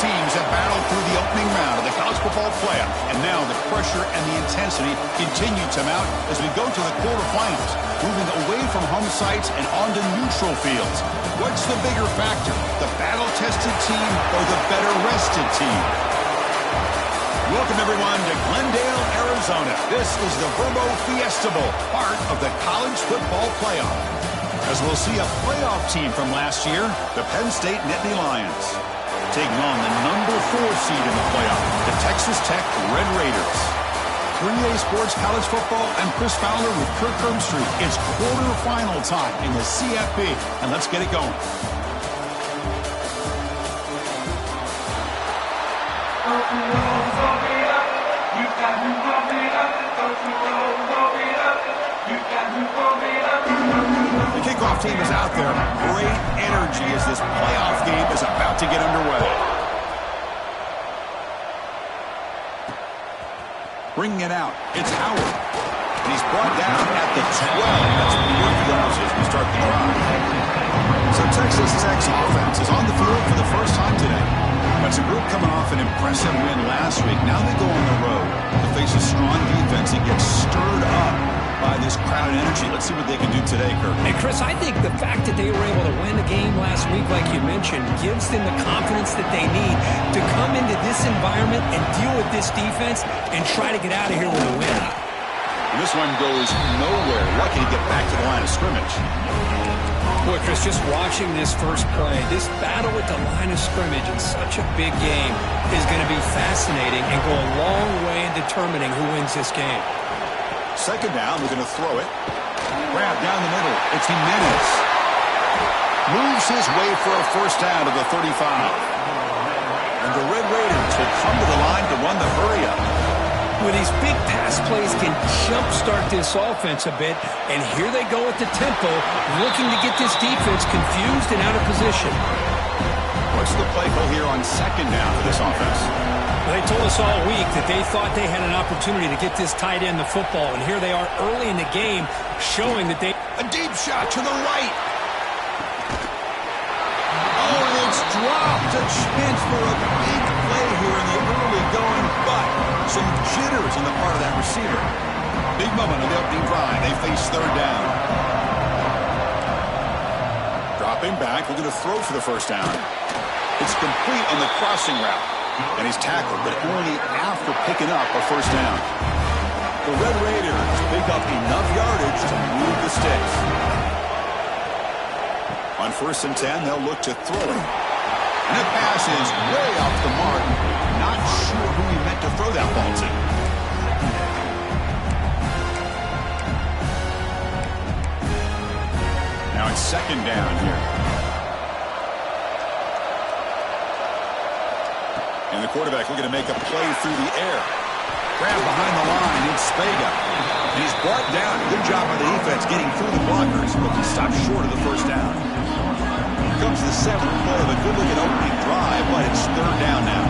teams have battled through the opening round of the college football playoff, and now the pressure and the intensity continue to mount as we go to the quarterfinals, moving away from home sites and onto neutral fields. What's the bigger factor, the battle-tested team or the better-rested team? Welcome, everyone, to Glendale, Arizona. This is the Verbo Fiesta Bowl, part of the college football playoff. As we'll see a playoff team from last year, the Penn State Nittany Lions, taking on the number 4 seed in the playoff, the Texas Tech Red Raiders. 3A Sports College Football, I'm Chris Fowler with Kirk Herbstreit. It's quarterfinal time in the CFP, and let's get it going. The kickoff team is out there. Great energy as this playoff game is about to get underway. Bringing it out, it's Howard. And he's brought down at the 12. That's 4 yards as we start the drive. So Texas Tech's offense is on the field for the first time today. That's a group coming off an impressive win last week. Now they go on the road to face a strong defense and get stirred up by this crowd energy. Let's see what they can do today, Kirk. Hey, Chris, I think the fact that they were able to win the game last week, like you mentioned, gives them the confidence that they need to come into this environment and deal with this defense and try to get out of here with a win. And this one goes nowhere. Lucky to get back to the line of scrimmage. Boy, Chris, just watching this first play, this battle with the line of scrimmage in such a big game is going to be fascinating and go a long way in determining who wins this game. Second down, we're going to throw it. Grab down the middle. It's Jimenez. Moves his way for a first down to the 35. And the Red Raiders will come to the line to run the hurry-up. With these big pass plays can jumpstart this offense a bit, and here they go at the tempo, looking to get this defense confused and out of position. What's the play call here on second down for this offense? Well, they told us all week that they thought they had an opportunity to get this tight end the football, and here they are early in the game showing that they... A deep shot to the right. Oh, and it's dropped. A chance for a big play here in the early going, but some jitters on the part of that receiver. Big moment on the opening drive. They face third down. Dropping back, looking to throw for the first down. It's complete on the crossing route. And he's tackled, but only after picking up a first down. The Red Raiders pick up enough yardage to move the sticks. On 1st and 10, they'll look to throw it. And the pass is way off the mark. Not sure who he meant to throw that ball to. Now it's second down here. And the quarterback looking to make a play through the air. Grab behind the line, it's Spega. And he's brought down. Good job by the defense getting through the blockers, but he stopped short of the first down. Here comes the 7th play of a good-looking opening drive, but it's third down now.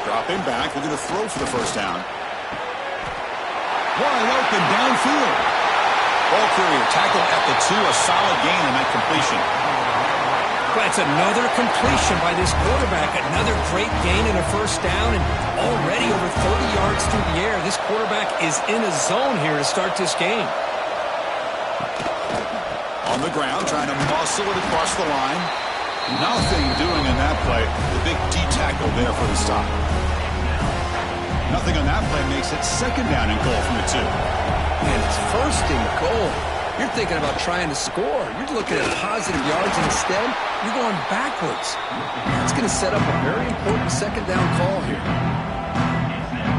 Dropping back, looking to throw for the first down. Wide open downfield. Ball carrier tackled at the 2, a solid gain on that completion. That's another completion by this quarterback. Another great gain in a first down, and already over 30 yards through the air. This quarterback is in a zone here to start this game. On the ground, trying to muscle it across the line. Nothing doing in that play. The big D tackle there for the stop. Nothing on that play makes it second down and goal from the 2. And it's first and goal. You're thinking about trying to score. You're looking at positive yards, and instead, you're going backwards. That's going to set up a very important second down call here.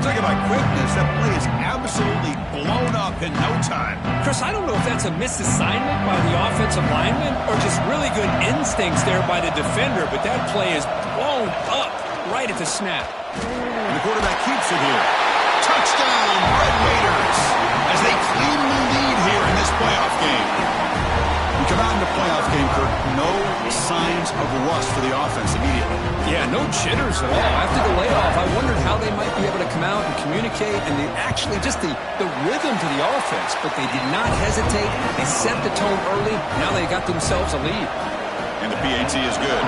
Talking about quickness, that play is absolutely blown up in no time. Chris, I don't know if that's a misassignment by the offensive lineman or just really good instincts there by the defender, but that play is blown up right at the snap. And the quarterback keeps it here. Touchdown, Red Raiders, as they claim the lead here in this playoff game. We come out in the playoff game, Kirk. No signs of rust for the offense immediately. Yeah, no jitters at all. After the layoff, I wondered how they might be able to come out and communicate and actually just the rhythm to the offense. But they did not hesitate. They set the tone early. Now they got themselves a lead. And the PAT is good.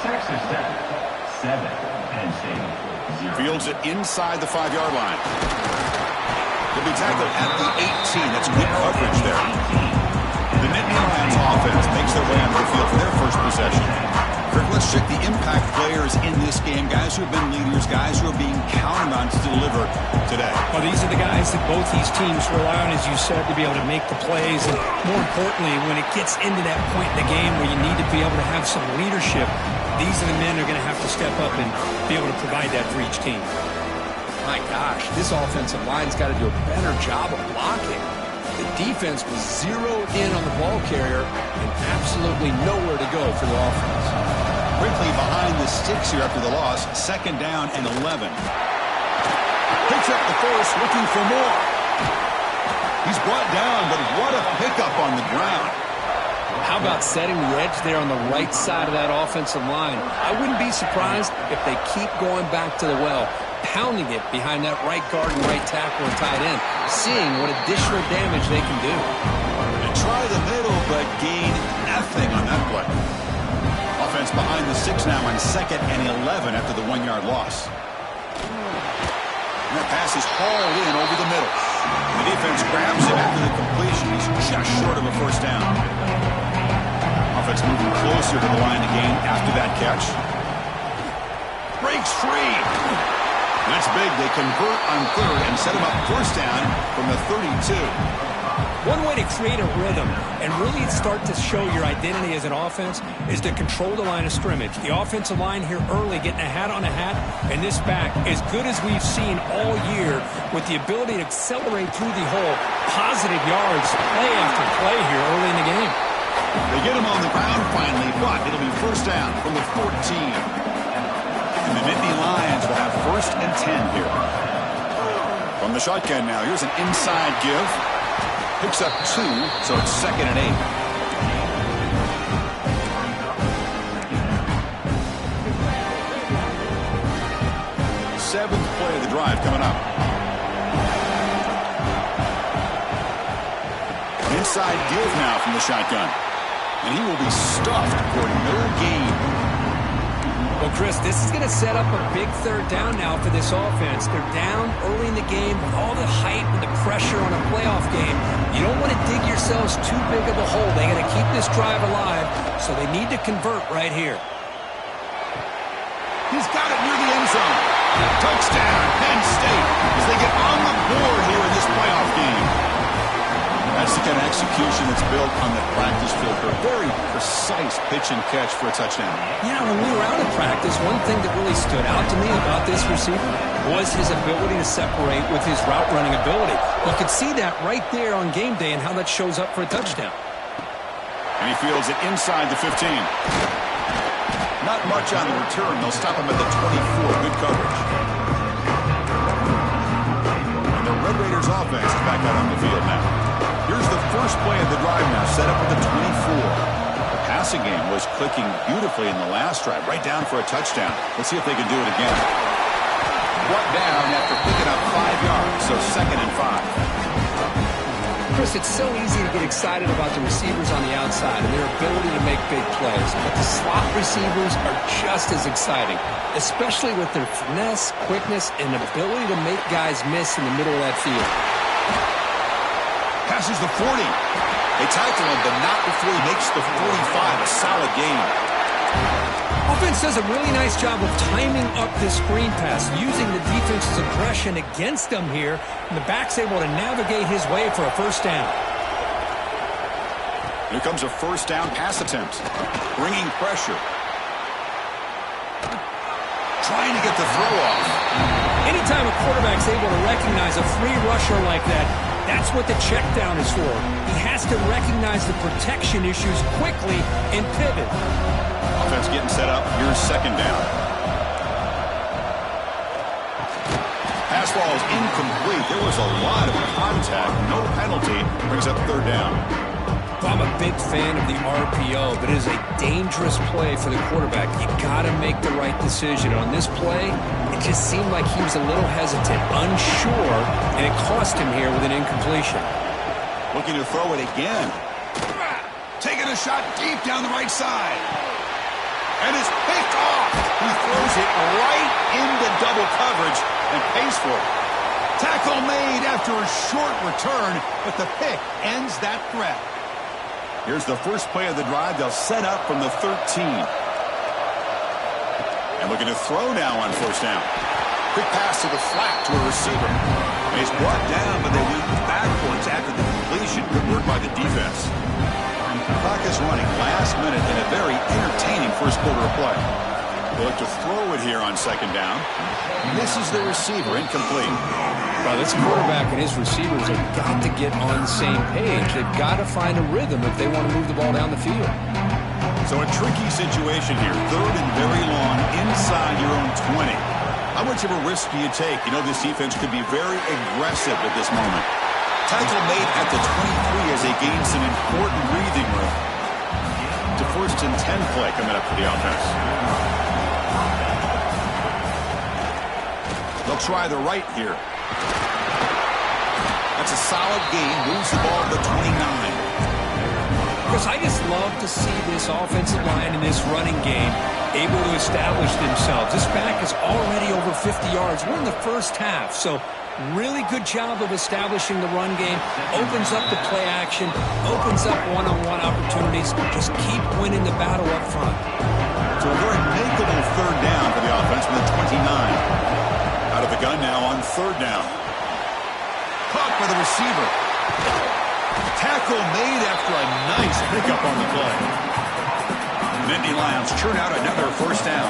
Texas Tech, 7, Penn State, 0. Fields it inside the 5-yard line. He'll be tackled at the 18. That's good coverage there. The Nittany Lions offense makes their way onto the field for their first possession. Kirk, let's check the impact players in this game, guys who have been leaders, guys who are being counted on to deliver today. Well, these are the guys that both these teams rely on, as you said, to be able to make the plays. And more importantly, when it gets into that point in the game where you need to be able to have some leadership, these are the men that are going to have to step up and be able to provide that for each team. My gosh, this offensive line's got to do a better job of blocking. The defense was zeroed in on the ball carrier and absolutely nowhere to go for the offense. Quickly behind the sticks here after the loss. 2nd down and 11. Picks up the first, looking for more. He's brought down, but what a pickup on the ground. How about setting the edge there on the right side of that offensive line? I wouldn't be surprised if they keep going back to the well, pounding it behind that right guard and right tackle and tight end, seeing what additional damage they can do. They try the middle, but gain nothing on that play. Offense behind the 6 now on 2nd and 11 after the 1-yard loss. And that pass is hauled in over the middle. The defense grabs him after the completion. He's just short of a first down. Offense moving closer to the line to gain after that catch. Breaks free. That's big. They convert on 3rd and set him up first down from the 32. One way to create a rhythm and really start to show your identity as an offense is to control the line of scrimmage. The offensive line here early getting a hat on a hat, and this back, as good as we've seen all year, with the ability to accelerate through the hole, positive yards, play after play here early in the game. They get him on the ground finally, but it'll be first down from the 14. And the Nittany Lions will have 1st and 10 here. From the shotgun now, here's an inside give. Picks up 2, so it's 2nd and 8. Seventh play of the drive coming up. An inside give now from the shotgun. And he will be stuffed for no gain. Well, Chris, this is going to set up a big 3rd down now for this offense. They're down early in the game with all the hype and the pressure on a playoff game. You don't want to dig yourselves too big of a hole. They got to keep this drive alive, so they need to convert right here. He's got it near the end zone. Touchdown, Penn State, as they get on the board here in this playoff game. That's the kind of execution that's built on the practice field for a very precise pitch and catch for a touchdown. Yeah, when we were out of practice, one thing that really stood out to me about this receiver was his ability to separate with his route running ability. You could see that right there on game day and how that shows up for a touchdown. And he fields it inside the 15. Not much on the return. They'll stop him at the 24. Good coverage. And the Red Raiders offense is back out on the field now. Here's the first play of the drive now, set up at the 24. The passing game was clicking beautifully in the last drive, right down for a touchdown. Let's see if they can do it again. Brought down after picking up 5 yards, so 2nd and 5. Chris, it's so easy to get excited about the receivers on the outside and their ability to make big plays, but the slot receivers are just as exciting, especially with their finesse, quickness, and ability to make guys miss in the middle of that field. Passes the 40. They tackle him, but not before he makes the 45. A solid game. Offense does a really nice job of timing up this screen pass, using the defense's aggression against them here, and the back's able to navigate his way for a first down. Here comes a first down pass attempt. Bringing pressure. Trying to get the throw off. Anytime a quarterback's able to recognize a free rusher like that, that's what the check down is for. He has to recognize the protection issues quickly and pivot. Offense getting set up. Here's 2nd down. Pass ball is incomplete. There was a lot of contact. No penalty. Brings up 3rd down. Well, I'm a big fan of the RPO, but it is a dangerous play for the quarterback. You got to make the right decision. On this play, it just seemed like he was a little hesitant, unsure, and it cost him here with an incompletion. Looking to throw it again. Taking a shot deep down the right side. And it's picked off. He throws it right into double coverage and pays for it. Tackle made after a short return, but the pick ends that threat. Here's the first play of the drive. They'll set up from the 13. And looking to throw now on first down. Quick pass to the flat to a receiver. And he's brought down, but they went backwards after the completion. Good work by the defense. Clock is running last minute in a very entertaining first quarter of play. They'll look to throw it here on second down. Misses the receiver, incomplete. Well, this quarterback and his receivers have got to get on the same page. They've got to find a rhythm if they want to move the ball down the field. So a tricky situation here. Third and very long inside your own 20. How much of a risk do you take? You know this defense could be very aggressive at this moment. Tackle made at the 23 as they gain some important breathing room. To first and 10 play coming up for the offense. They'll try the right here. That's a solid gain. Moves the ball to the 29. Because I just love to see this offensive line in this running game able to establish themselves. This back is already over 50 yards. We're in the first half, so really good job of establishing the run game. Opens up the play action, opens up one-on-one opportunities. Just keep winning the battle up front. So a very makeable third down for the offense from the 29. Out of the gun now on third down. Caught by the receiver. Tackle made after a nice pickup on the play. Nittany Lions churn out another first down.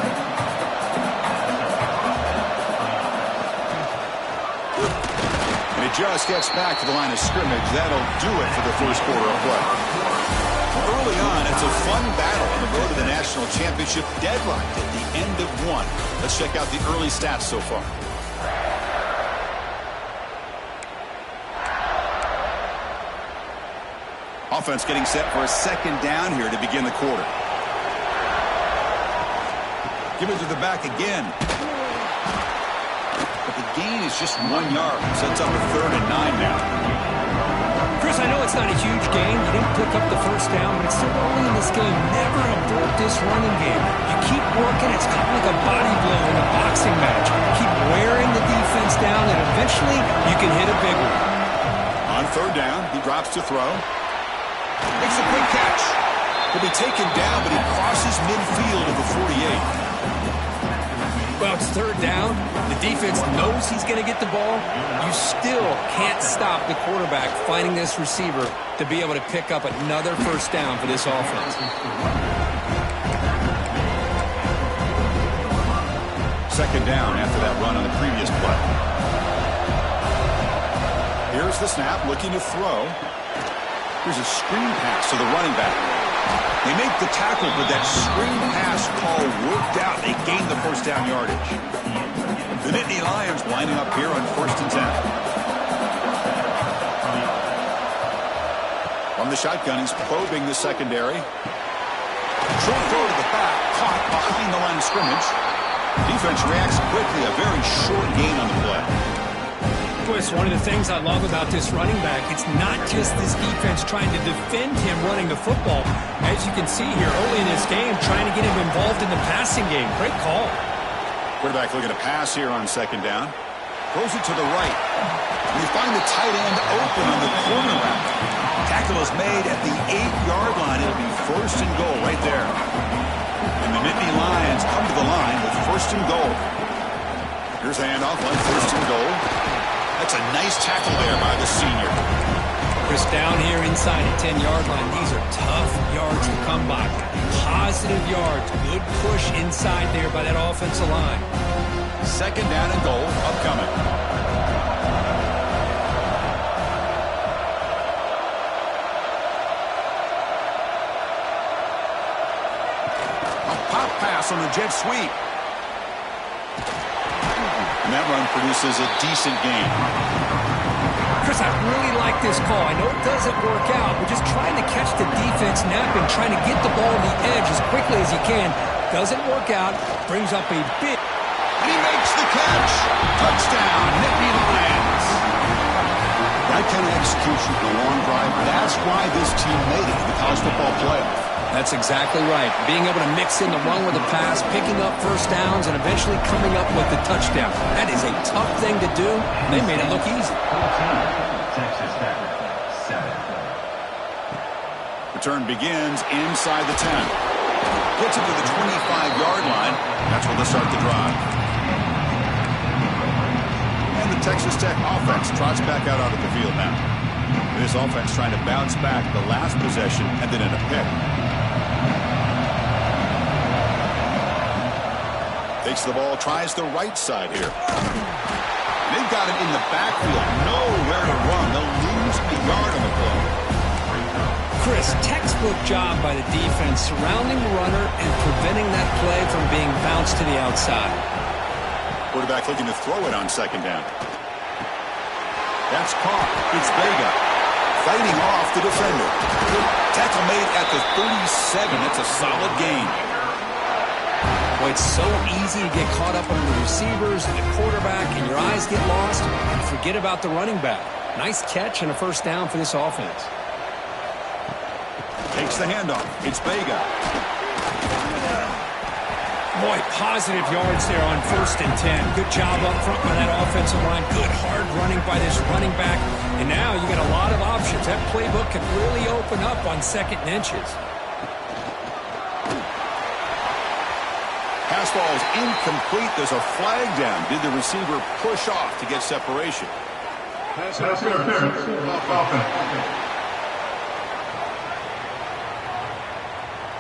And it just gets back to the line of scrimmage. That'll do it for the first quarter of play. Early on, it's a fun battle on the road to the national championship, deadlocked at the end of one. Let's check out the early stats so far. Offense getting set for a second down here to begin the quarter. Give it to the back again. But the gain is just 1 yard. Sets up a third and 9 now. Chris, I know it's not a huge gain. You didn't pick up the first down, but it's still early in this game. Never abort this running game. You keep working. It's kind of like a body blow in a boxing match. Keep wearing the defense down, and eventually you can hit a big one. On third down, he drops to throw. Makes a quick catch. He'll be taken down, but he crosses midfield of the 48. Well, it's third down. The defense knows he's going to get the ball. You still can't stop the quarterback finding this receiver to be able to pick up another first down for this offense. Second down after that run on the previous play. Here's the snap, looking to throw. Here's a screen pass to the running back. They make the tackle, but that screen pass call worked out. They gained the first down yardage. The Nittany Lions lining up here on first and 10. From the shotgun, he's probing the secondary. Short throw to the back, caught behind the line of scrimmage. Defense reacts quickly, a very short gain on the play. It's one of the things I love about this running back. It's not just this defense trying to defend him running the football. As you can see here early in this game, trying to get him involved in the passing game. Great call. Quarterback looking to pass here on second down. Throws it to the right. And you find the tight end open on the corner route. Tackle is made at the 8-yard line. It'll be first and goal right there. And the Nittany Lions come to the line with first and goal. Here's a handoff on first and goal. That's a nice tackle there by the senior. Chris, down here inside the 10-yard line, these are tough yards to come by. Positive yards, good push inside there by that offensive line. Second down and goal upcoming. A pop pass on the jet sweep. And that run produces a decent gain. Chris, I really like this call. I know it doesn't work out, but just trying to catch the defense napping, trying to get the ball on the edge as quickly as you can. Doesn't work out. Brings up a big... And he makes the catch. Touchdown, Nittany Lions. That kind of execution in a long drive, that's why this team made it in the college football playoff. That's exactly right. Being able to mix in the run with the pass, picking up first downs, and eventually coming up with the touchdown. That is a tough thing to do. They made it look easy. Texas Tech, 7. Return begins inside the 10. Gets it to the 25-yard line. That's where they'll start the drive. And the Texas Tech offense trots back out onto the field now. This offense trying to bounce back the last possession and then in a pick. Takes the ball, tries the right side here. They've got it in the backfield. Nowhere to run. They'll lose a yard on the play. Chris, textbook job by the defense surrounding the runner and preventing that play from being bounced to the outside. Quarterback looking to throw it on second down. That's caught. It's Vega fighting off the defender. Good tackle made at the 37. That's a solid gain. Boy, it's so easy to get caught up on the receivers and the quarterback, and your eyes get lost. You forget about the running back. Nice catch and a first down for this offense. Takes the handoff. It's Vega. Boy, positive yards there on 1st and 10. Good job up front by that offensive line. Good hard running by this running back. And now you got a lot of options. That playbook can really open up on 2nd and inches. Pass ball is incomplete. There's a flag down. Did the receiver push off to get separation? Pass interference. Offense.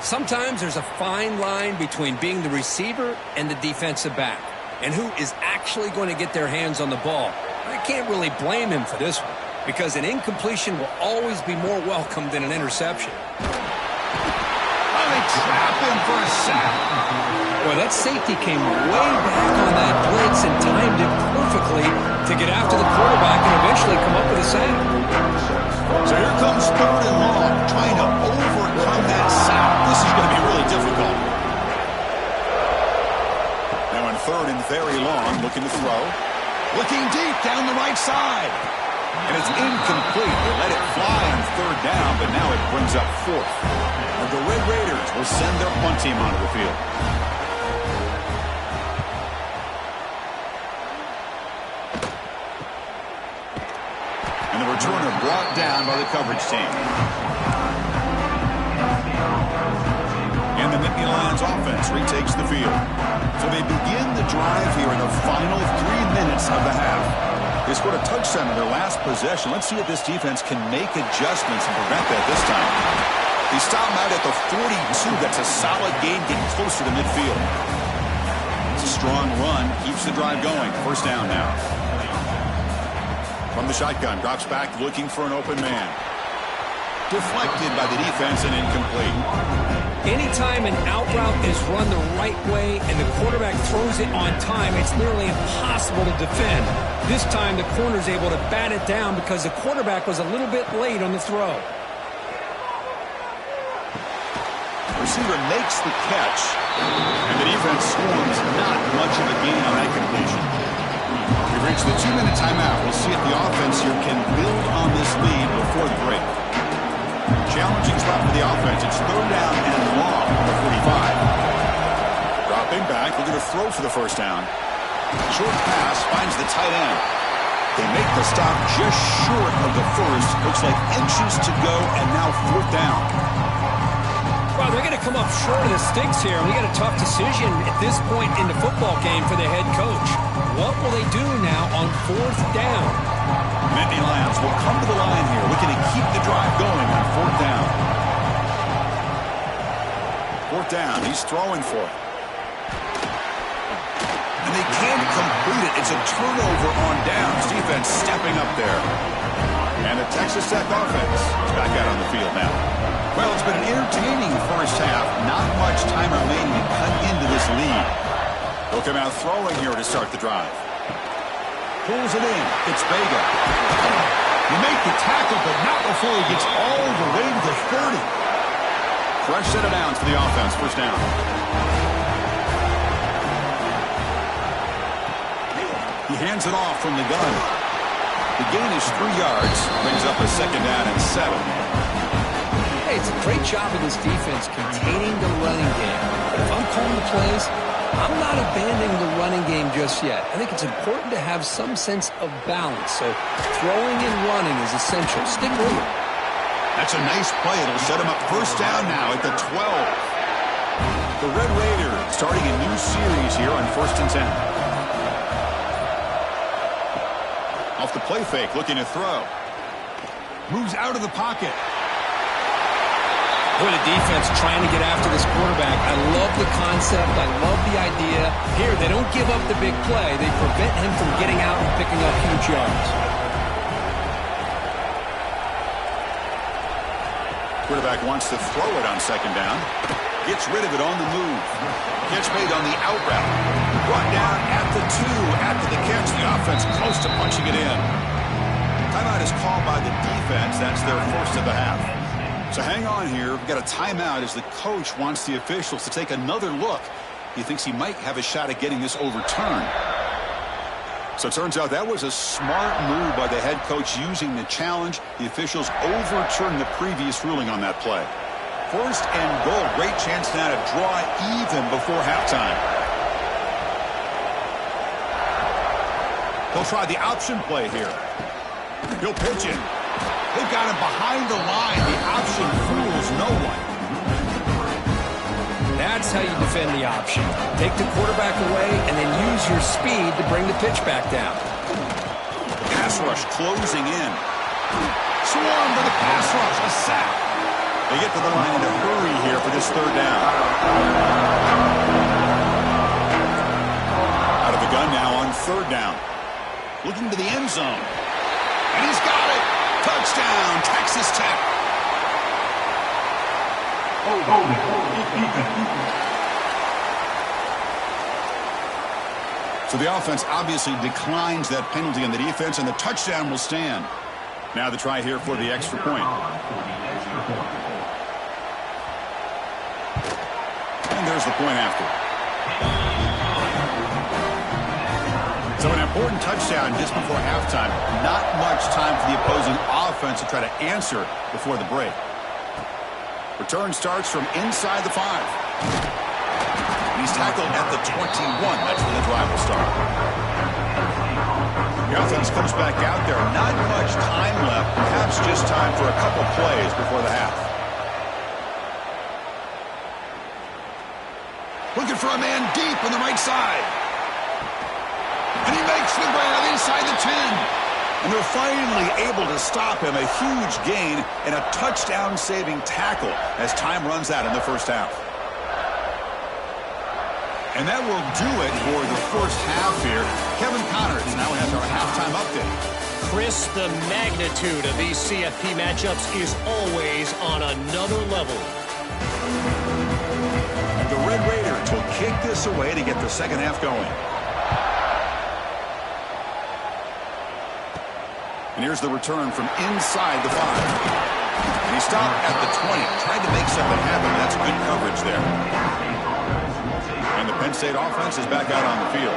Sometimes there's a fine line between being the receiver and the defensive back, and who is actually going to get their hands on the ball. I can't really blame him for this one, because an incompletion will always be more welcome than an interception. Oh, they trap him for a sack. Boy, that safety came way back on that blitz and timed it perfectly to get after the quarterback and eventually come up with a sack. So here comes 3rd and long, trying to overcome that sack. This is going to be really difficult. Now in 3rd and very long, looking to throw. Looking deep down the right side. And it's incomplete. They let it fly on 3rd down, but now it brings up 4th. And the Red Raiders will send their punt team onto the field. And the returner brought down by the coverage team. And the Nittany Lions offense retakes the field. So they begin the drive here in the final 3 minutes of the half. They scored a touchdown in their last possession. Let's see if this defense can make adjustments and prevent that this time. They stop him out at the 42. That's a solid gain, getting closer to midfield. It's a strong run, keeps the drive going. First down now. From the shotgun, drops back looking for an open man. Deflected by the defense and incomplete. Anytime an out route is run the right way and the quarterback throws it on time, it's nearly impossible to defend. This time the corner's able to bat it down because the quarterback was a little bit late on the throw. Receiver makes the catch, and the defense swarms not much of a gain on that completion. We've reached the 2-minute timeout. We'll see if the offense here can build on this lead before the break. Challenging spot for the offense. It's 3rd down and long on the 45. Dropping back, looking to throw for the first down. Short pass finds the tight end. They make the stop just short of the first. Looks like inches to go, and now 4th down. Well, they're going to come up short of the sticks here. We got a tough decision at this point in the football game for the head coach. What will they do now on 4th down? Nittany Lions will come to the line here, looking to keep the drive going on 4th down. 4th down, he's throwing for it. And they can't complete it. It's a turnover on downs. Defense stepping up there. And the Texas Tech offense is back out on the field now. Well, it's been an entertaining first half. Not much time remaining to cut into this lead. They'll come out throwing here to start the drive. Pulls it in. It's Vega. You make the tackle, but not before he gets all the way to the 30. Fresh set of downs for the offense. First down. He hands it off from the gun. The gain is 3 yards. Brings up a second down and 7. Hey, it's a great job of this defense containing the running game. But if I'm calling the plays, I'm not abandoning the running game just yet. I think it's important to have some sense of balance. So throwing and running is essential. Stick with it. That's a nice play. It'll set him up first down now at the 12. The Red Raiders starting a new series here on 1st and 10. Off the play fake, looking to throw. Moves out of the pocket. Boy, the defense trying to get after this quarterback. I love the concept. I love the idea. Here, they don't give up the big play. They prevent him from getting out and picking up huge yards. Quarterback wants to throw it on second down. Gets rid of it on the move. Catch made on the out route. Brought down at the 2. After the catch, the offense close to punching it in. Timeout is called by the defense. That's their first of the half. So hang on here. We've got a timeout as the coach wants the officials to take another look. He thinks he might have a shot at getting this overturned. So it turns out that was a smart move by the head coach using the challenge. The officials overturned the previous ruling on that play. First and goal. Great chance now to draw even before halftime. They'll try the option play here. He'll pitch it. They've got him behind the line. The option fools no one. That's how you defend the option. Take the quarterback away and then use your speed to bring the pitch back down. Pass rush closing in. Swarm for the pass rush. A sack. They get to the line in a hurry here for this third down. Out of the gun now on third down. Looking to the end zone. And he's got it. Touchdown, Texas Tech. So the offense obviously declines that penalty on the defense, and the touchdown will stand. Now the try here for the extra point. And there's the point after. So an important touchdown just before halftime. Not much time for the opposing offense to try to answer before the break. Return starts from inside the 5. He's tackled at the 21. That's where the drive will start. The offense comes back out there. Not much time left. Perhaps just time for a couple plays before the half. Looking for a man deep on the right side. And he makes the grab inside the 10. And they're finally able to stop him. A huge gain and a touchdown-saving tackle as time runs out in the first half. And that will do it for the first half here. Kevin Connors now has our halftime update. Chris, the magnitude of these CFP matchups is always on another level. The Red Raiders will kick this away to get the second half going. And here's the return from inside the 5. And he stopped at the 20. Tried to make something happen. That's good coverage there. And the Penn State offense is back out on the field.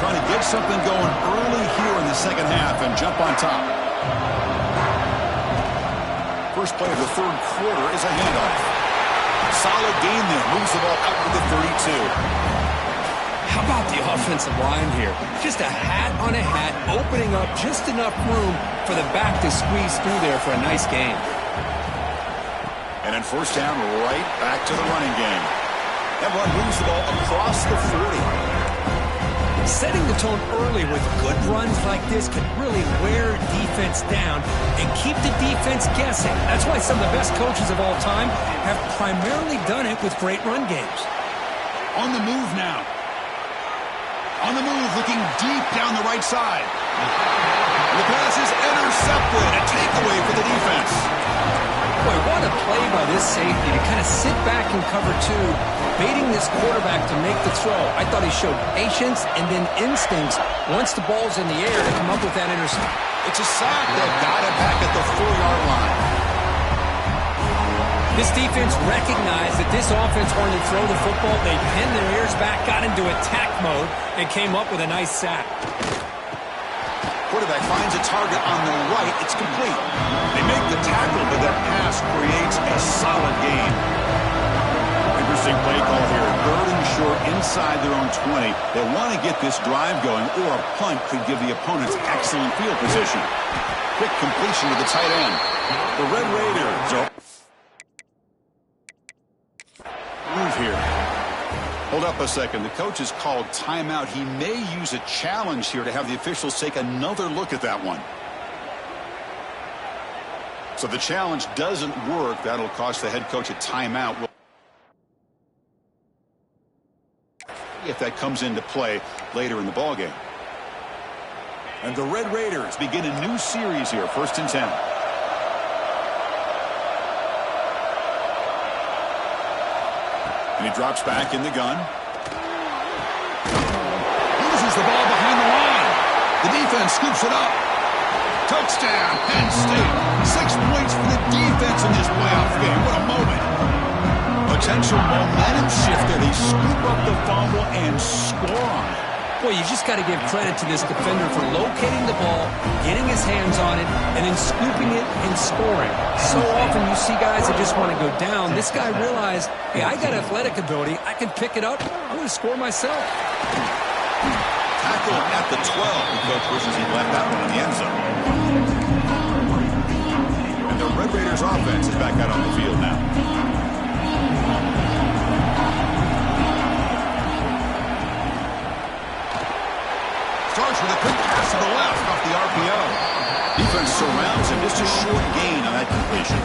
Trying to get something going early here in the second half and jump on top. First play of the third quarter is a handoff. Solid gain there. Moves the ball out to the 32. How about the offensive line here? Just a hat on a hat, opening up just enough room for the back to squeeze through there for a nice gain. And then first down, right back to the running game. That run moves the ball across the 40. Setting the tone early with good runs like this can really wear defense down and keep the defense guessing. That's why some of the best coaches of all time have primarily done it with great run games. On the move now. On the move, looking deep down the right side. The pass is intercepted. A takeaway for the defense. Boy, what a play by this safety to kind of sit back in cover two, baiting this quarterback to make the throw. I thought he showed patience and then instincts once the ball's in the air to come up with that interception. It's a sack. They've got it back at the 4-yard line. This defense recognized that this offense wanted to throw the football. They pinned their ears back, got into attack mode, and came up with a nice sack. Quarterback finds a target on the right. It's complete. They make the tackle, but that pass creates a solid gain. Interesting play call here. 3rd and short inside their own 20. They want to get this drive going, or a punt could give the opponents excellent field position. Quick completion to the tight end. The Red Raiders are... Move here. Hold up a second. The coach has called timeout. He may use a challenge here to have the officials take another look at that one. So the challenge doesn't work. That'll cost the head coach a timeout. If that comes into play later in the ballgame. And the Red Raiders begin a new series here. 1st and 10. And he drops back in the gun. Loses the ball behind the line. The defense scoops it up. Touchdown, Penn State. 6 points for the defense in this playoff game. What a moment. Potential momentum shift there. They scoop up the fumble and score on it. Boy, you just got to give credit to this defender for locating the ball, getting his hands on it, and then scooping it and scoring. So often you see guys that just want to go down. This guy realized, hey, I got athletic ability. I can pick it up. I'm going to score myself. Tackle at the 12. The coach wishes he left that one in the end zone. And the Red Raiders offense is back out on the field now. Starts with a quick pass to the left off the RPO. Defense surrounds him. Just a short gain on that completion.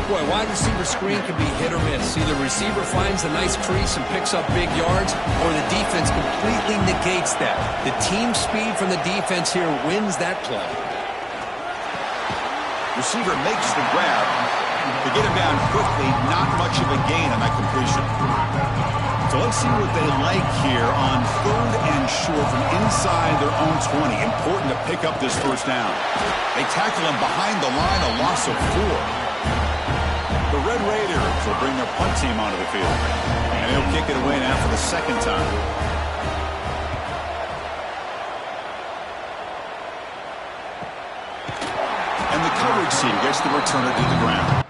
Boy, wide receiver screen can be hit or miss. Either the receiver finds a nice crease and picks up big yards, or the defense completely negates that. The team speed from the defense here wins that play. Receiver makes the grab. To get him down quickly, not much of a gain on that completion. So let's see what they like here on 3rd and short from inside their own 20. Important to pick up this 1st down. They tackle him behind the line, a loss of 4. The Red Raiders will bring their punt team onto the field. And they'll kick it away now for the 2nd time. And the coverage team gets the returner to the ground.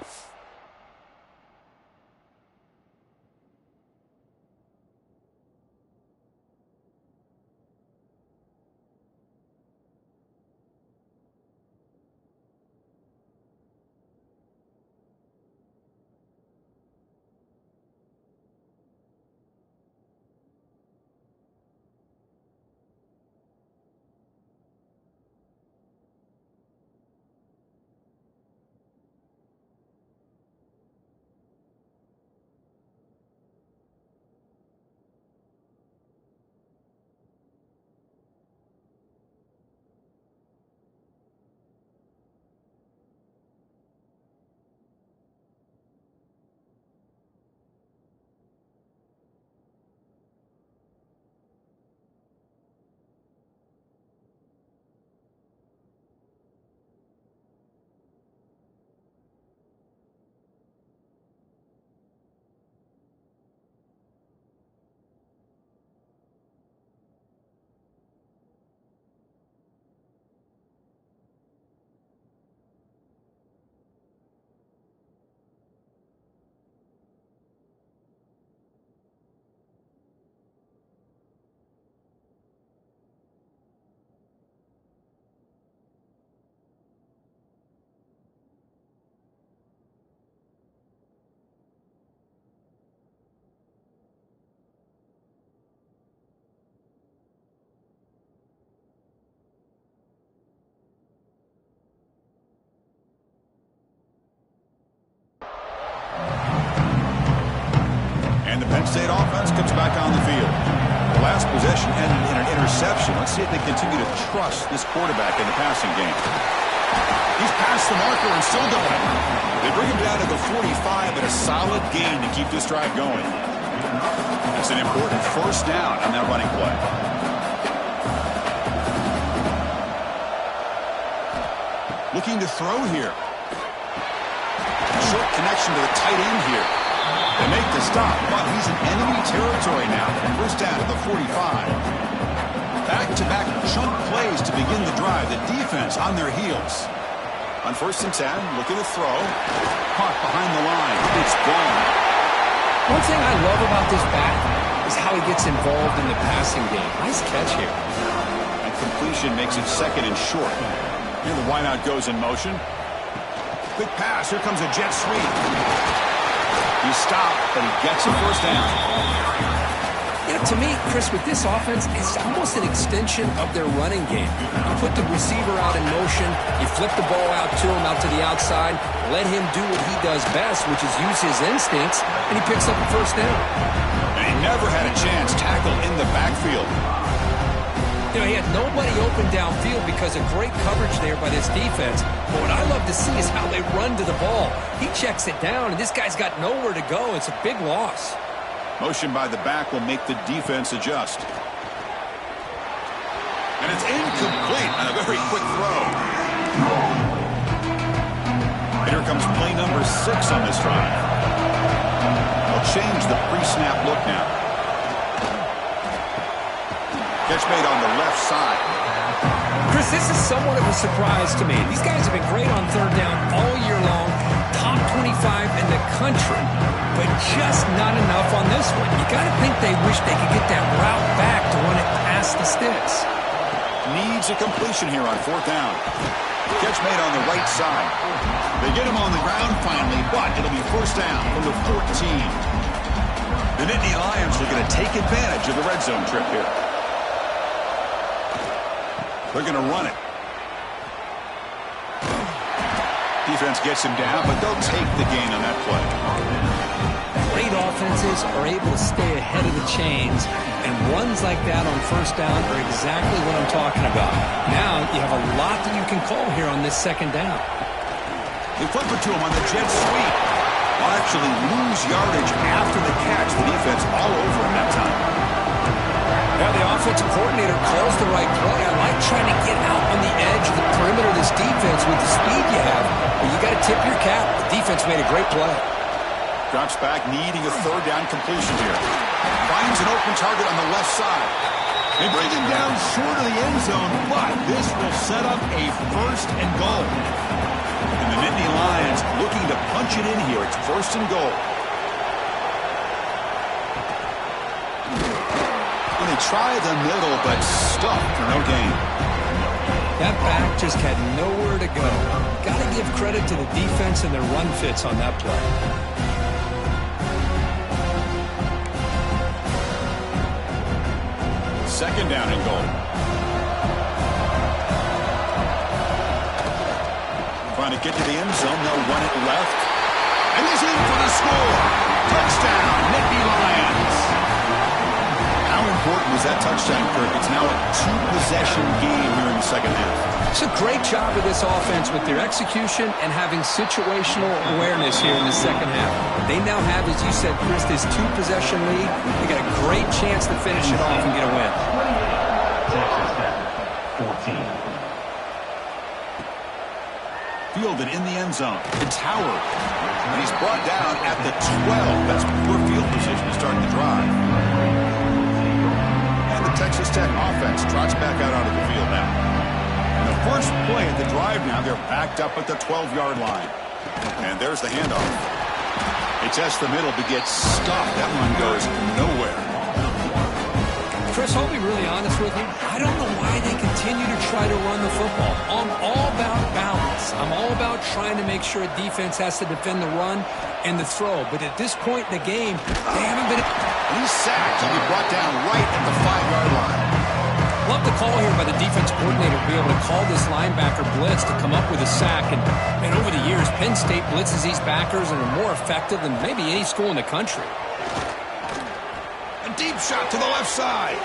Penn State offense comes back on the field. The last possession ended in an interception. Let's see if they continue to trust this quarterback in the passing game. He's past the marker and still going. They bring him down to the 45 and a solid gain to keep this drive going. That's an important first down on that running play. Looking to throw here. Short connection to the tight end here. They make the stop, but he's in enemy territory now. First down to the 45. Back-to-back chunk plays to begin the drive. The defense on their heels. On 1st and 10, looking to throw. Caught behind the line. It's gone. One thing I love about this back is how he gets involved in the passing game. Nice catch here. And completion makes it 2nd and short. Here the wideout goes in motion. Quick pass. Here comes a jet sweep. He stopped, but he gets a first down. You know, to me, Chris, with this offense, it's almost an extension of their running game. You put the receiver out in motion, you flip the ball out to him, out to the outside, let him do what he does best, which is use his instincts, and he picks up a first down. And he never had a chance tackled in the backfield. You know, he had nobody open downfield because of great coverage there by this defense. But what I love to see is how they run to the ball. He checks it down, and this guy's got nowhere to go. It's a big loss. Motion by the back will make the defense adjust. And it's incomplete on a very quick throw. And here comes play number 6 on this drive. They'll change the pre-snap look now. Catch made on the left side. Chris, this is somewhat of a surprise to me. These guys have been great on 3rd down all year long. Top 25 in the country. But just not enough on this one. You got to think they wish they could get that route back to run it past the sticks. Needs a completion here on 4th down. Catch made on the right side. They get him on the ground finally, but it'll be first down from the 14. The Nittany Lions are going to take advantage of the red zone trip here. They're going to run it. Defense gets him down, but they'll take the gain on that play. Great offenses are able to stay ahead of the chains, and runs like that on 1st down are exactly what I'm talking about. Now you have a lot that you can call here on this 2nd down. They flip it to him on the jet sweep. Will actually lose yardage after the catch. The defense all over him that time. Now the offensive coordinator calls the right play. I like trying to get out on the edge of the perimeter of this defense with the speed you have. But you got to tip your cap. The defense made a great play. Drops back, needing a 3rd down completion here. Finds an open target on the left side. They bring him down short of the end zone, but this will set up a 1st and goal. And the Nittany Lions looking to punch it in here. It's 1st and goal. They try the middle, but stuffed for no gain. That back just had nowhere to go. Got to give credit to the defense and their run fits on that play. 2nd down and goal. Trying to get to the end zone. They'll run it left. And he's in for the score. Touchdown, Nittany Lions. How important was that touchdown, Kirk? It's now a 2-possession game here in the 2nd half. It's a great job of this offense with their execution and having situational awareness here in the 2nd half. They now have, as you said, Chris, this 2-possession lead. They got a great chance to finish it off and get a win. Texas Tech, 14. Fielded in the end zone. It's Howard. And he's brought down at the 12. That's poor field position to start the drive. And the Texas Tech offense trots back out onto the field now. And the first play of the drive now, they're backed up at the 12-yard line. And there's the handoff. They test the middle, but gets stopped. That one goes nowhere. Chris, I'll be really honest with you. I don't know why they continue to try to run the football. I'm all about balance. I'm all about trying to make sure a defense has to defend the run and the throw. But at this point in the game, they haven't been... He's sacked. He'll be brought down right at the 5-yard line. Love the call here by the defense coordinator to be able to call this linebacker blitz to come up with a sack. And over the years, Penn State blitzes these backers and are more effective than maybe any school in the country. A deep shot to the left side.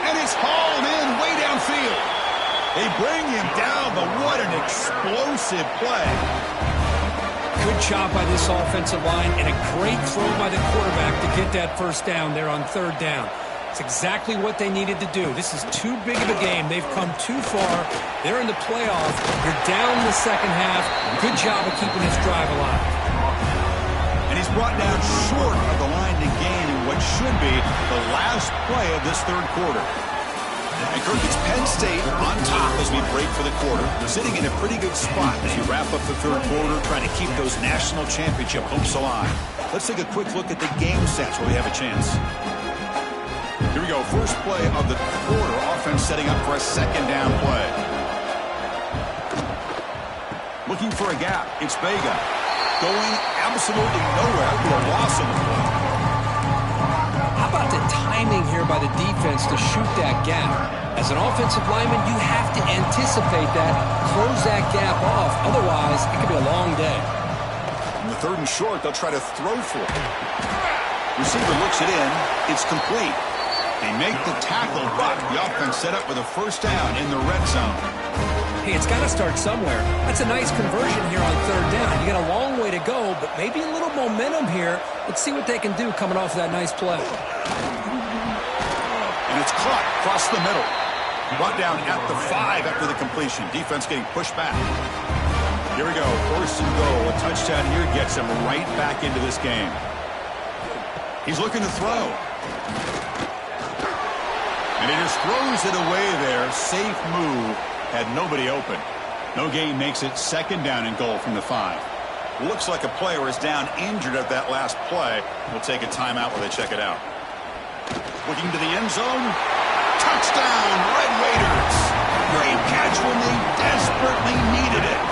And it's hauled in way downfield. They bring him down, but what an explosive play. Good job by this offensive line and a great throw by the quarterback to get that first down there on third down. It's exactly what they needed to do. This is too big of a game. They've come too far. They're in the playoff. You're down in the second half. Good job of keeping this drive alive. And he's brought down short of the line to gain in what should be the last play of this third quarter. And Kirk, it's Penn State on top as we break for the quarter. They're sitting in a pretty good spot as you wrap up the third quarter, trying to keep those national championship hopes alive. Let's take a quick look at the game sets where we have a chance. Here we go. First play of the quarter. Offense setting up for a second down play. Looking for a gap. It's Vega. Going absolutely nowhere to a loss of the play. How about the timing here by the defense to shoot that gap? As an offensive lineman, you have to anticipate that, close that gap off. Otherwise, it could be a long day. On the third and short, they'll try to throw for it. Receiver looks it in. It's complete. They make the tackle, but the offense set up with a first down in the red zone. Hey, it's got to start somewhere. That's a nice conversion here on third down. You got a long way to go, but maybe a little momentum here. Let's see what they can do coming off of that nice play. And it's caught across the middle. Brought down at the 5 after the completion. Defense getting pushed back. Here we go. First and goal. A touchdown here gets him right back into this game. He's looking to throw. And he just throws it away there. Safe move. Had nobody open. No gain makes it second down and goal from the 5. Looks like a player is down injured at that last play. We'll take a timeout while they check it out. Looking to the end zone. Touchdown, Red Raiders. Great catch when they desperately needed it.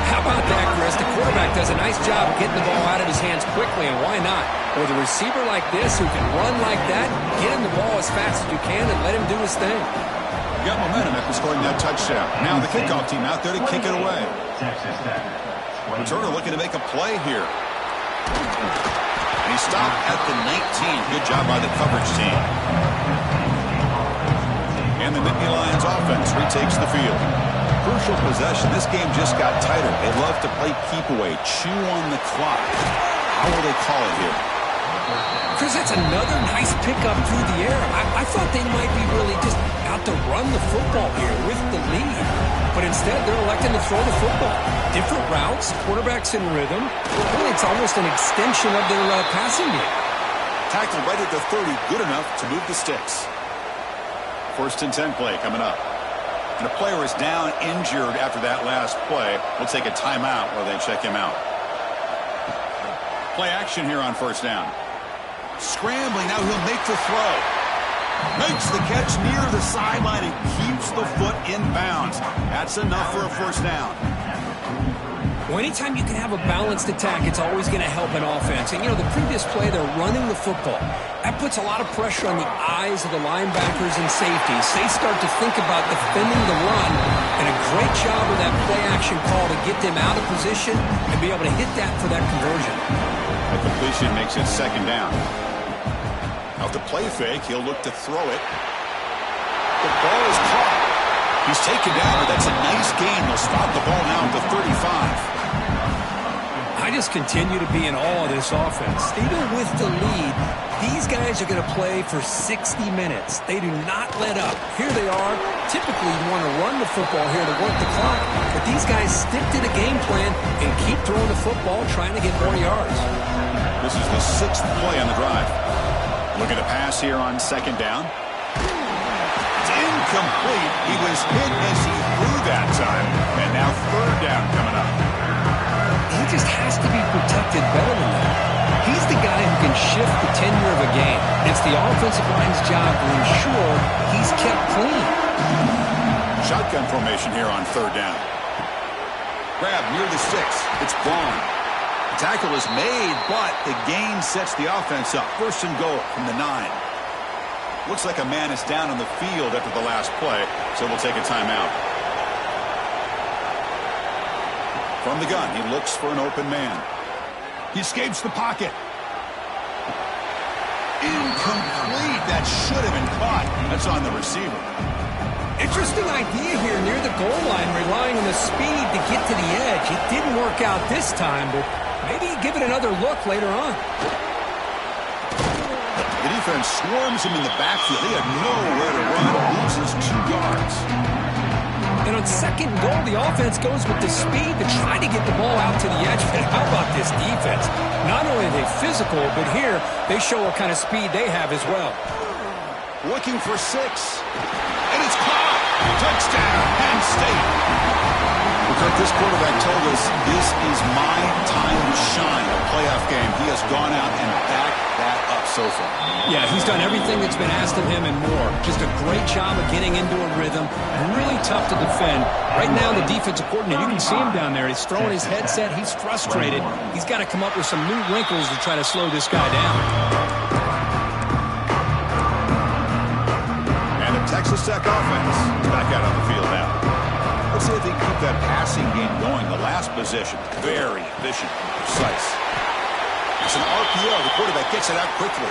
How about that, Chris? The quarterback does a nice job of getting the ball out of his hands quickly, and why not? With a receiver like this who can run like that, get him the ball as fast as you can and let him do his thing. Got momentum after scoring that touchdown. Now the kickoff team out there to kick it away. Turner looking to make a play here. And he stopped at the 19. Good job by the coverage team. And the Nittany Lions offense retakes the field. Crucial possession. This game just got tighter. They love to play keep away, chew on the clock. How will they call it here? Chris, that's another nice pickup through the air. I thought they might be really just out to run the football here with the lead. But instead, they're electing to throw the football. Different routes, quarterbacks in rhythm. Really, it's almost an extension of their passing game. Tackled right at the 30, good enough to move the sticks. First and 10 play coming up. And a player is down injured after that last play. We'll take a timeout while they check him out. Play action here on first down. Scrambling, now he'll make the throw. Makes the catch near the sideline and keeps the foot in bounds. That's enough for a first down. Well, anytime you can have a balanced attack, it's always going to help an offense. And, you know, the previous play, they're running the football. That puts a lot of pressure on the eyes of the linebackers and safeties. They start to think about defending the run, and a great job of that play-action call to get them out of position and be able to hit that for that conversion. The completion makes it second down. Out the play fake, he'll look to throw it. The ball is caught. He's taken down, but that's a nice gain. They'll stop the ball now at the 35. I just continue to be in awe of this offense. Even with the lead, these guys are going to play for 60 minutes. They do not let up. Here they are. Typically, you want to run the football here to work the clock, but these guys stick to the game plan and keep throwing the football, trying to get more yards. This is the 6th play on the drive. Look at the pass here on second down. It's incomplete. He was hit as he threw that time, and now third down coming up. He just has to be protected better than that. He's the guy who can shift the tenure of a game. It's the offensive line's job to ensure he's kept clean. Shotgun formation here on third down. Grab near the 6. It's Vaughn. The tackle is made, but the gain sets the offense up. First and goal from the 9. Looks like a man is down on the field after the last play, so we'll take a timeout. From the gun, he looks for an open man. He escapes the pocket. Incomplete. That should have been caught. That's on the receiver. Interesting idea here near the goal line, relying on the speed to get to the edge. It didn't work out this time, but maybe give it another look later on. The defense swarms him in the backfield. He had nowhere to run, loses 2 yards. And on second and goal, the offense goes with the speed to try to get the ball out to the edge. But how about this defense? Not only are they physical, but here they show what kind of speed they have as well. Looking for 6. And it's caught. Touchdown, Penn State. Because this quarterback told us this is my time to shine, a playoff game. He has gone out and backed that up so far. Yeah, he's done everything that's been asked of him and more. Just a great job of getting into a rhythm. Really tough to defend. Right now, the defensive coordinator, you can see him down there. He's throwing his headset. He's frustrated. He's got to come up with some new wrinkles to try to slow this guy down. And the Texas Tech offense is back out on the field now. Let's see if they can keep that passing game going. The last possession, very efficient, precise. It's an RPO. The quarterback gets it out quickly.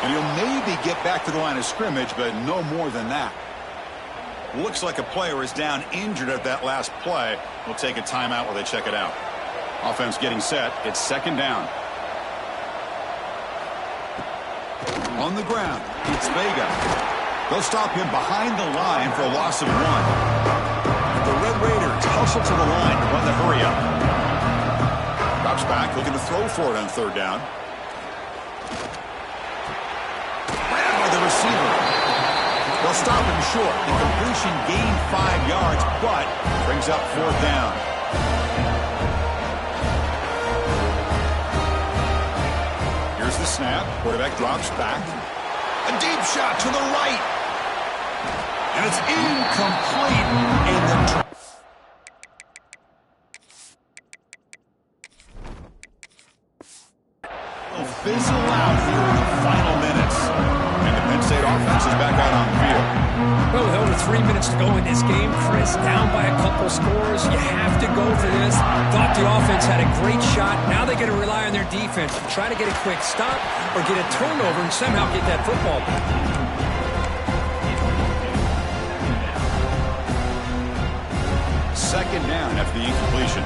And he'll maybe get back to the line of scrimmage, but no more than that. Looks like a player is down injured at that last play. We'll take a timeout while they check it out. Offense getting set. It's second down. On the ground, it's Vega. They'll stop him behind the line for a loss of 1. The Red Raiders hustle to the line to run the hurry up. Drops back, looking to throw for it on third down. Ran by the receiver. They'll stop him short. The completion gained 5 yards, but brings up fourth down. Here's the snap. Quarterback drops back. A deep shot to the right. And it's incomplete. And the will fizzle out here in the final minutes. And the Penn State offense is back out on the field. Well, with over 3 minutes to go in this game, Chris, down by a couple scores. You have to go for this. Thought the offense had a great shot. Now they got to rely on their defense to try to get a quick stop or get a turnover and somehow get that football back. Second down after the incompletion.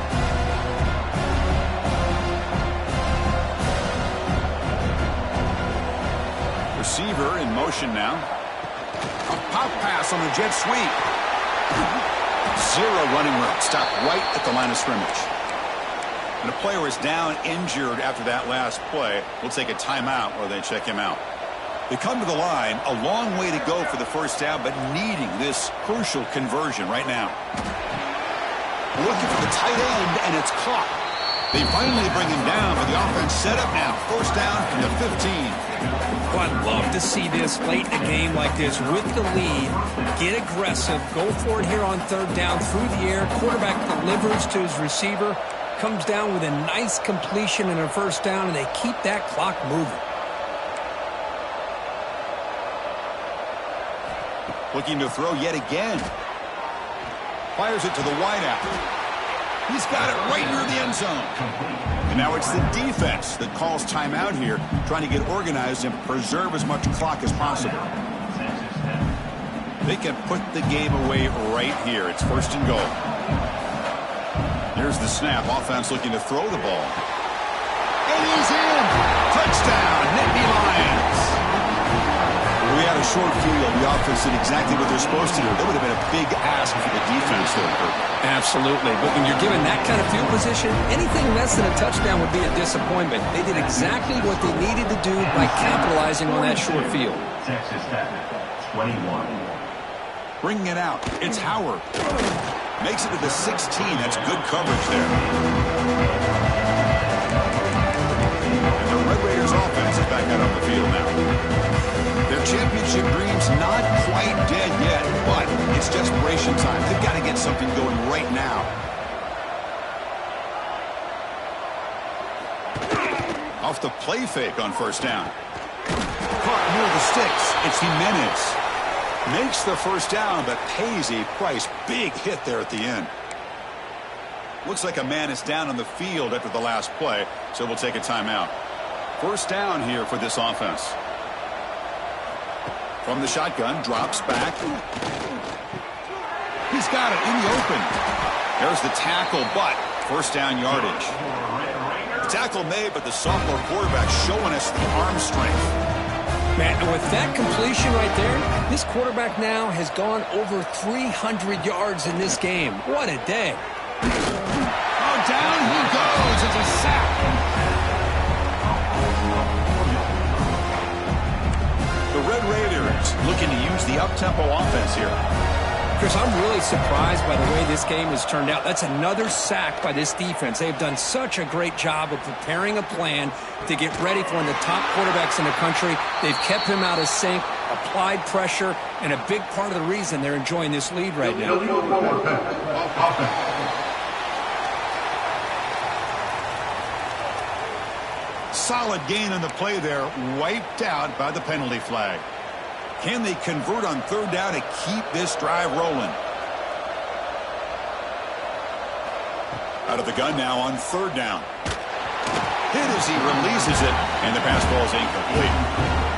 Receiver in motion now. A pop pass on the jet sweep. 0 running room. Stopped right at the line of scrimmage. And a player is down injured after that last play. We'll take a timeout while they check him out. They come to the line. A long way to go for the first down, but needing this crucial conversion right now. Looking for the tight end, and it's caught. They finally bring him down, but the offense set up now. First down from the 15. Well, I'd love to see this late in a game like this with the lead. Get aggressive. Go for it here on third down through the air. Quarterback delivers to his receiver. Comes down with a nice completion and a first down, and they keep that clock moving. Looking to throw yet again. Fires it to the wideout. He's got it right near the end zone. And now it's the defense that calls timeout here, trying to get organized and preserve as much clock as possible. They can put the game away right here. It's first and goal. Here's the snap. Offense looking to throw the ball. And he's in. Touchdown, Nittany Lions. We had a short field. The offense did exactly what they're supposed to do. That would have been a big ask for the defense there. Absolutely. But when you're given that kind of field position, anything less than a touchdown would be a disappointment. They did exactly what they needed to do by capitalizing on that short field. Texas Tech, 21. Bringing it out. It's Howard. Makes it to the 16. That's good coverage there. And the Red Raiders offense is back out on the field now. Their championship dreams not quite dead yet, but it's desperation time. They've got to get something going right now. Off the play fake on first down. Caught near the sticks. It's Jimenez. Makes the first down, but pays a price. Big hit there at the end. Looks like a man is down on the field after the last play, so we'll take a timeout. First down here for this offense. From the shotgun, drops back. He's got it in the open. There's the tackle, but first down yardage. The tackle made, but the sophomore quarterback showing us the arm strength. Man, and with that completion right there, this quarterback now has gone over 300 yards in this game. What a day. Oh, down he goes. It's a sack. The Red Raiders looking to use the up-tempo offense here. Chris, I'm really surprised by the way this game has turned out. That's another sack by this defense. They've done such a great job of preparing a plan to get ready for one of the top quarterbacks in the country. They've kept him out of sync, applied pressure, and a big part of the reason they're enjoying this lead right now. Solid gain on the play there, wiped out by the penalty flag. Can they convert on third down to keep this drive rolling? Out of the gun now on third down. Hit as he releases it, and the pass ball is incomplete.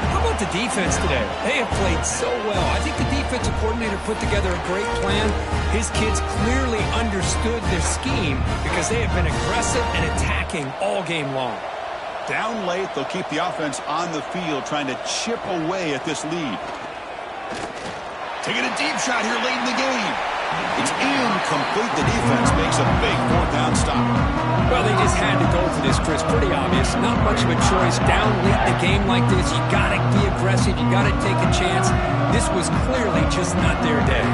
How about the defense today? They have played so well. I think the defensive coordinator put together a great plan. His kids clearly understood their scheme because they have been aggressive and attacking all game long. Down late, they'll keep the offense on the field trying to chip away at this lead. Taking a deep shot here late in the game. It's incomplete. The defense makes a big fourth down stop. Well, they just had to go for this, Chris. Pretty obvious. Not much of a choice. Down late in the game like this, you got to be aggressive. You got to take a chance. This was clearly just not their day.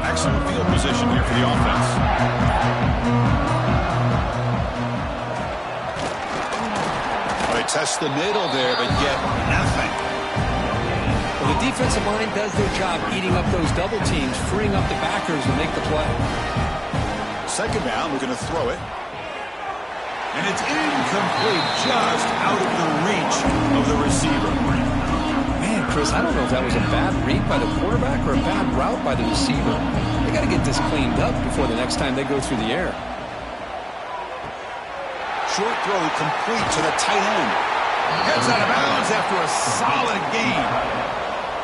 Excellent field position here for the offense. They test the middle there, but yet nothing. Well, the defensive line does their job eating up those double teams, freeing up the backers to make the play. Second down, we're going to throw it. And it's incomplete, just out of the reach of the receiver. Man, Chris, I don't know if that was a bad read by the quarterback or a bad route by the receiver. They got to get this cleaned up before the next time they go through the air. Short throw complete to the tight end. Heads out of bounds after a solid gain.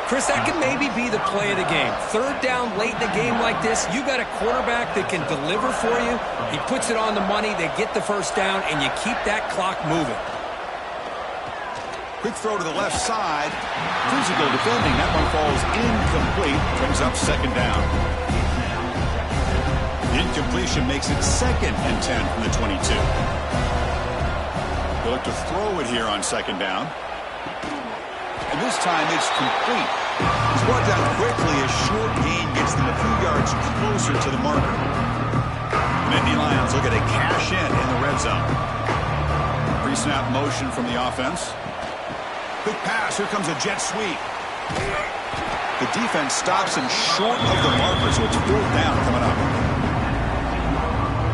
Chris, that could maybe be the play of the game. Third down late in a game like this, you got a quarterback that can deliver for you. He puts it on the money, they get the first down, and you keep that clock moving. Quick throw to the left side. Physical defending. That one falls incomplete. Brings up second down. The incompletion makes it 2nd and 10 from the 22. They'll look to throw it here on second down. And this time it's complete. He's brought down quickly. A short gain gets them a few yards closer to the marker. The Nittany Lions look at a cash in the red zone. Pre-snap motion from the offense. Quick pass. Here comes a jet sweep. The defense stops him short of the marker, so it's fourth down coming up.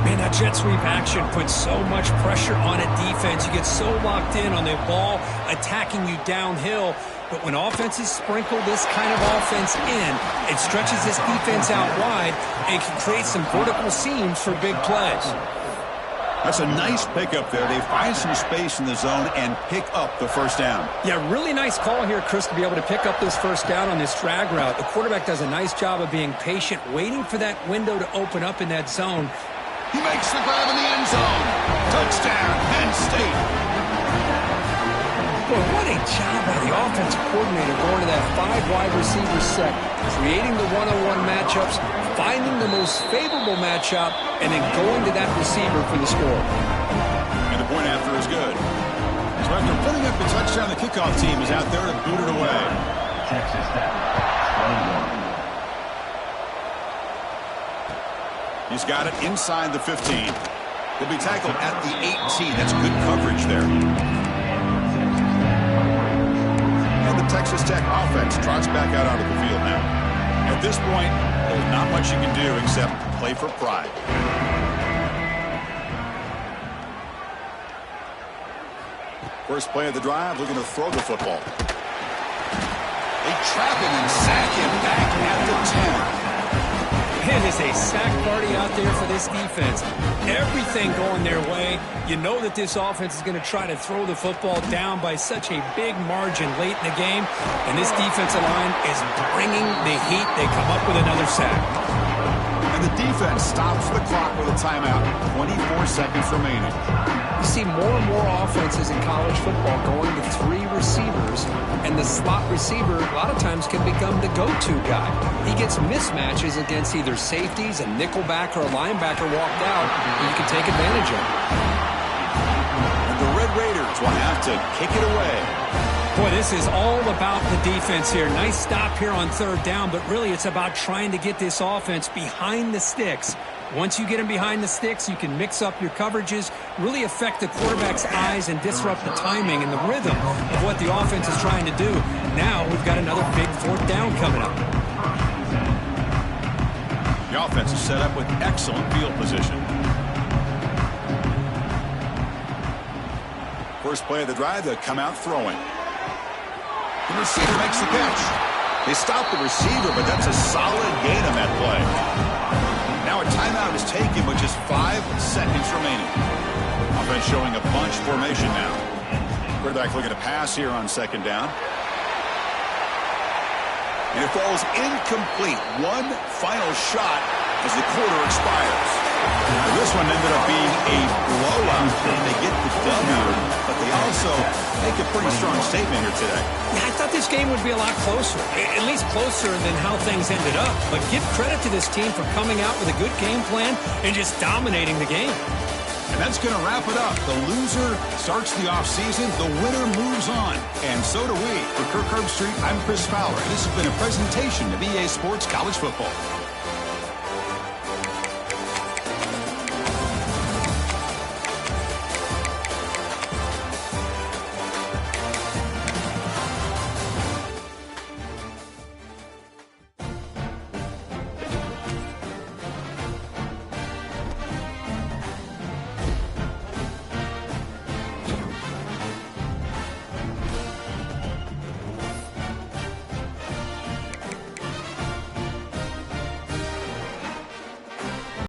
Man, that jet sweep action puts so much pressure on a defense. You get so locked in on the ball attacking you downhill. But when offenses sprinkle this kind of offense in, it stretches this defense out wide and can create some vertical seams for big plays. That's a nice pickup there. They find some space in the zone and pick up the first down. Yeah, really nice call here, Chris, to be able to pick up this first down on this drag route. The quarterback does a nice job of being patient, waiting for that window to open up in that zone. He makes the grab in the end zone. Touchdown, Penn State. Boy, what a job by the offensive coordinator going to that 5 wide receiver set, creating the one-on-one matchups, finding the most favorable matchup, and then going to that receiver for the score. And the point after is good. So after putting up the touchdown, the kickoff team is out there to boot it away. Texas Tech, 21. He's got it inside the 15. He'll be tackled at the 18. That's good coverage there. And the Texas Tech offense trots back out onto the field now. At this point, there's not much you can do except play for pride. First play of the drive, looking to throw the football. They trap him and sack him back at the 10. It is a sack party out there for this defense. Everything going their way. You know that this offense is going to try to throw the football down by such a big margin late in the game. And this defensive line is bringing the heat. They come up with another sack. And the defense stops the clock with a timeout. 24 seconds remaining. You see more and more offenses in college football going to 3 receivers, and the slot receiver a lot of times can become the go-to guy. He gets mismatches against either safeties, a nickelback, or a linebacker walked out, and you can take advantage of it. And the Red Raiders will have to kick it away. Boy, this is all about the defense here. Nice stop here on 3rd down, but really it's about trying to get this offense behind the sticks. Once you get them behind the sticks, you can mix up your coverages, really affect the quarterback's eyes and disrupt the timing and the rhythm of what the offense is trying to do. Now we've got another big 4th down coming up. The offense is set up with excellent field position. First play of the drive, they'll come out throwing. The receiver makes the catch. They stop the receiver, but that's a solid gain on that play. Now a timeout is taken with just 5 seconds remaining. Offense showing a bunch formation now. Quarterback looking to pass here on 2nd down. And it falls incomplete. One final shot as the quarter expires. Now this one ended up being a blowout. They get the W, but they also make a pretty strong statement here today. Yeah, I thought this game would be a lot closer, at least closer than how things ended up. But give credit to this team for coming out with a good game plan and just dominating the game. And that's going to wrap it up. The loser starts the offseason. The winner moves on. And so do we. For Kirk Herbstreit, I'm Chris Fowler. This has been a presentation of EA Sports College Football.